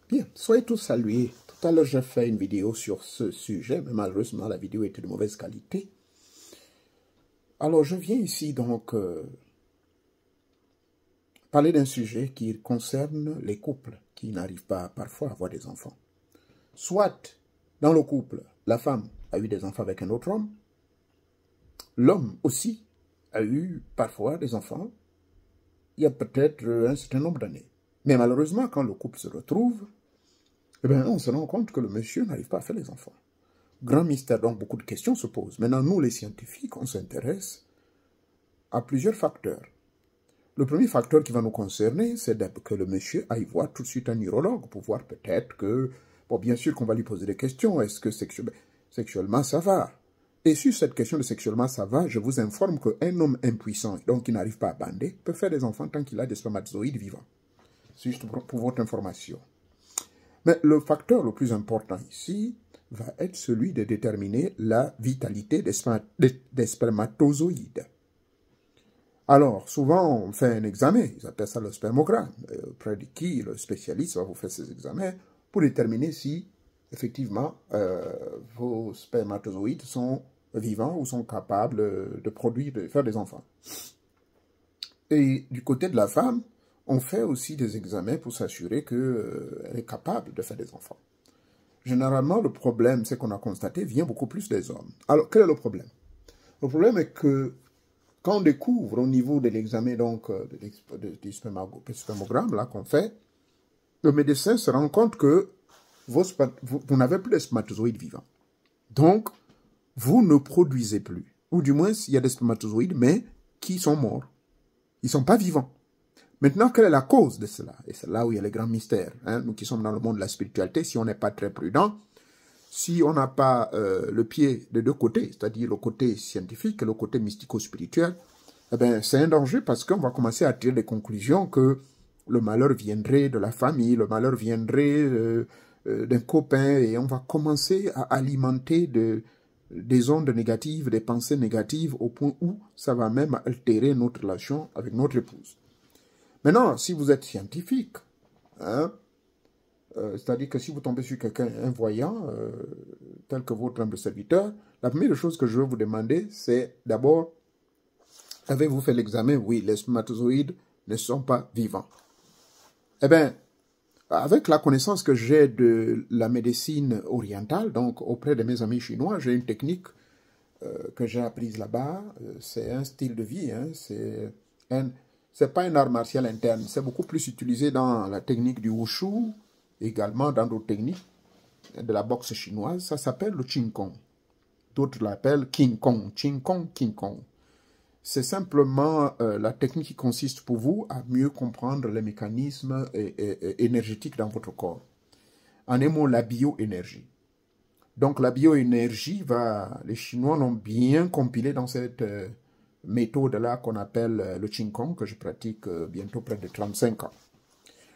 Bien, soyez tous salués. Tout à l'heure, j'ai fait une vidéo sur ce sujet, mais malheureusement, la vidéo était de mauvaise qualité. Alors, je viens ici donc parler d'un sujet qui concerne les couples qui n'arrivent pas parfois à avoir des enfants. Soit, dans le couple, la femme a eu des enfants avec un autre homme, l'homme aussi a eu parfois des enfants, il y a peut-être un certain nombre d'années. Mais malheureusement, quand le couple se retrouve, eh bien, on se rend compte que le monsieur n'arrive pas à faire les enfants. Grand mystère, donc beaucoup de questions se posent. Maintenant, nous, les scientifiques, on s'intéresse à plusieurs facteurs. Le premier facteur qui va nous concerner, c'est que le monsieur aille voir tout de suite un neurologue pour voir peut-être que, bon, bien sûr qu'on va lui poser des questions. Est-ce que sexuellement ça va? Et sur cette question de sexuellement ça va, je vous informe qu'un homme impuissant, donc qui n'arrive pas à bander, peut faire des enfants tant qu'il a des spermatozoïdes vivants. C'est juste pour votre information. Mais le facteur le plus important ici va être celui de déterminer la vitalité des spermatozoïdes. Alors, souvent, on fait un examen, ils appellent ça le spermogramme, auprès de qui le spécialiste va vous faire ces examens pour déterminer si, effectivement, vos spermatozoïdes sont vivants ou sont capables de faire des enfants. Et du côté de la femme, on fait aussi des examens pour s'assurer qu'elle est capable de faire des enfants. Généralement, le problème, c'est qu'on a constaté, vient beaucoup plus des hommes. Alors, quel est le problème? Le problème est que quand on découvre au niveau de l'examen donc du spermogramme là qu'on fait, le médecin se rend compte que vous n'avez plus de spermatozoïdes vivants. Donc, vous ne produisez plus. Ou du moins, il y a des spermatozoïdes, mais qui sont morts. Ils ne sont pas vivants. Maintenant, quelle est la cause de cela? Et c'est là où il y a les grands mystères. Hein? Nous qui sommes dans le monde de la spiritualité, si on n'est pas très prudent, si on n'a pas le pied des deux côtés, c'est-à-dire le côté scientifique et le côté mystico-spirituel, eh bien, c'est un danger parce qu'on va commencer à tirer des conclusions que le malheur viendrait de la famille, le malheur viendrait d'un copain, et on va commencer à alimenter des ondes négatives, des pensées négatives, au point où ça va même altérer notre relation avec notre épouse. Maintenant, si vous êtes scientifique, hein, c'est-à-dire que si vous tombez sur quelqu'un, un voyant, tel que votre humble serviteur, la première chose que je veux vous demander, c'est d'abord, avez-vous fait l'examen? Oui, les spermatozoïdes ne sont pas vivants. Eh bien, avec la connaissance que j'ai de la médecine orientale, donc auprès de mes amis chinois, j'ai une technique que j'ai apprise là-bas. C'est un style de vie, hein, c'est pas un art martial interne, c'est beaucoup plus utilisé dans la technique du wushu, également dans d'autres techniques de la boxe chinoise. Ça s'appelle le Qigong. D'autres l'appellent King Kong. Qigong, King Kong. C'est simplement la technique qui consiste pour vous à mieux comprendre les mécanismes énergétiques dans votre corps. En un mot, la bioénergie. Donc la bioénergie les Chinois l'ont bien compilé dans cette méthode-là qu'on appelle le Qigong, que je pratique bientôt près de 35 ans.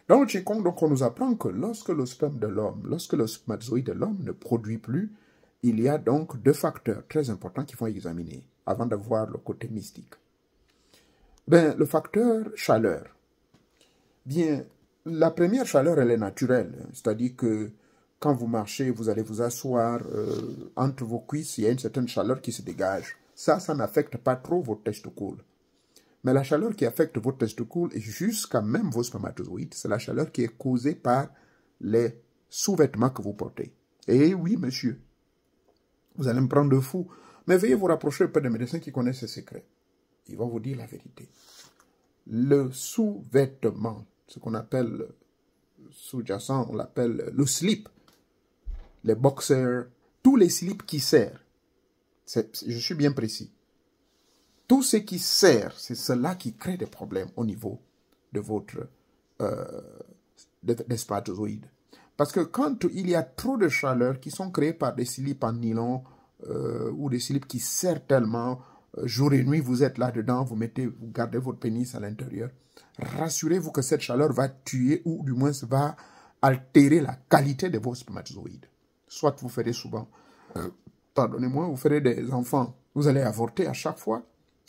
Dans le Qigong, donc, on nous apprend que lorsque le sperme de l'homme, lorsque le spermatozoïde de l'homme ne produit plus, il y a donc deux facteurs très importants qu'il faut examiner avant d'avoir le côté mystique. Ben, le facteur chaleur. Bien, la première chaleur, elle est naturelle, c'est-à-dire que quand vous marchez, vous allez vous asseoir, entre vos cuisses, il y a une certaine chaleur qui se dégage. Ça n'affecte pas trop vos testicules. Mais la chaleur qui affecte vos testicules et jusqu'à même vos spermatozoïdes, c'est la chaleur qui est causée par les sous-vêtements que vous portez. Et oui, monsieur, vous allez me prendre de fou, mais veuillez vous rapprocher auprès des médecins qui connaissent ces secrets. Ils vont vous dire la vérité. Le sous-vêtement, ce qu'on appelle sous-jacent, on l'appelle le slip, les boxers, tous les slips qui serrent. Je suis bien précis. Tout ce qui sert, c'est cela qui crée des problèmes au niveau de votre des spermatozoïdes. Parce que quand il y a trop de chaleur qui sont créées par des slips en nylon ou des slips qui serrent tellement, jour et nuit vous êtes là-dedans, vous gardez votre pénis à l'intérieur, rassurez-vous que cette chaleur va tuer ou du moins va altérer la qualité de vos spermatozoïdes. Soit vous ferez souvent, pardonnez-moi, vous ferez des enfants, vous allez avorter à chaque fois,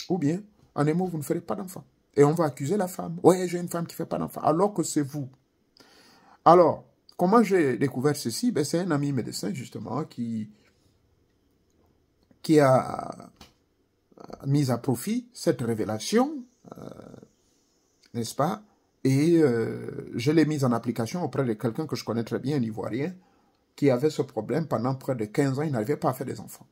ou bien, en un mot, vous ne ferez pas d'enfant. Et on va accuser la femme. Ouais, j'ai une femme qui ne fait pas d'enfant, alors que c'est vous. Alors, comment j'ai découvert ceci? Ben, c'est un ami médecin, justement, qui a mis à profit cette révélation, n'est-ce pas? Et je l'ai mise en application auprès de quelqu'un que je connais très bien, un Ivoirien, qui avait ce problème pendant près de 15 ans, il n'arrivait pas à faire des enfants.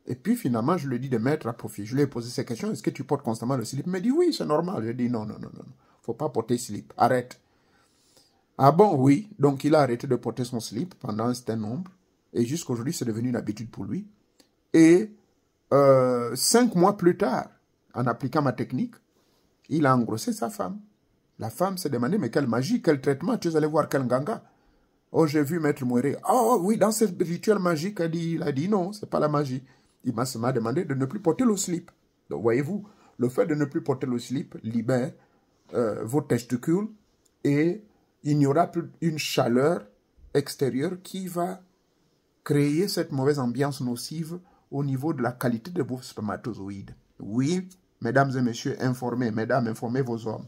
Et puis finalement, je lui ai dit de mettre à profit. Je lui ai posé ces questions, est-ce que tu portes constamment le slip? Il m'a dit oui, c'est normal. Je lui ai dit non, faut pas porter slip, arrête. Ah bon, oui, donc il a arrêté de porter son slip pendant un certain nombre, et jusqu'aujourd'hui, c'est devenu une habitude pour lui. Et 5 mois plus tard, en appliquant ma technique, il a engrossé sa femme. La femme s'est demandé, mais quelle magie, quel traitement, tu es allé voir quel ganga? Oh, j'ai vu Maître Mouéré. Oh oui, dans ce rituel magique, il a dit non, c'est pas la magie. Il m'a seulement demandé de ne plus porter le slip. Donc, voyez-vous, le fait de ne plus porter le slip libère vos testicules et il n'y aura plus une chaleur extérieure qui va créer cette mauvaise ambiance nocive au niveau de la qualité de vos spermatozoïdes. Oui, mesdames et messieurs, informez, mesdames, informez vos hommes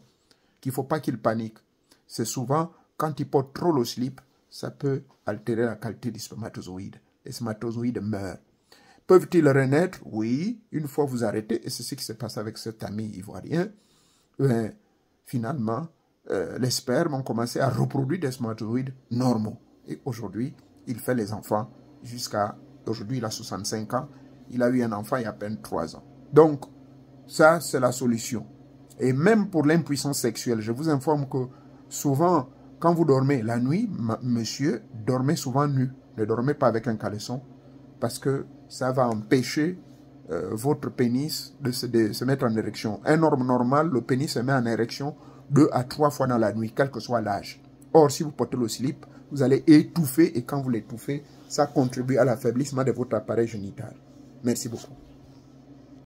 qu'il ne faut pas qu'ils paniquent. C'est souvent, quand ils portent trop le slip, ça peut altérer la qualité des spermatozoïdes. Les spermatozoïdes meurent. Peuvent-ils renaître? Oui, une fois vous arrêtez, et c'est ce qui s'est passé avec cet ami ivoirien. Ben, finalement, les spermes ont commencé à reproduire des spermatozoïdes normaux. Et aujourd'hui, il fait les enfants jusqu'à... Aujourd'hui, il a 65 ans. Il a eu un enfant il y a à peine 3 ans. Donc, ça, c'est la solution. Et même pour l'impuissance sexuelle, je vous informe que souvent, quand vous dormez la nuit, monsieur, dormez souvent nu. Ne dormez pas avec un caleçon parce que ça va empêcher votre pénis de se mettre en érection. Un homme normal, le pénis se met en érection 2 à 3 fois dans la nuit, quel que soit l'âge. Or, si vous portez le slip, vous allez étouffer et quand vous l'étouffez, ça contribue à l'affaiblissement de votre appareil génital. Merci beaucoup.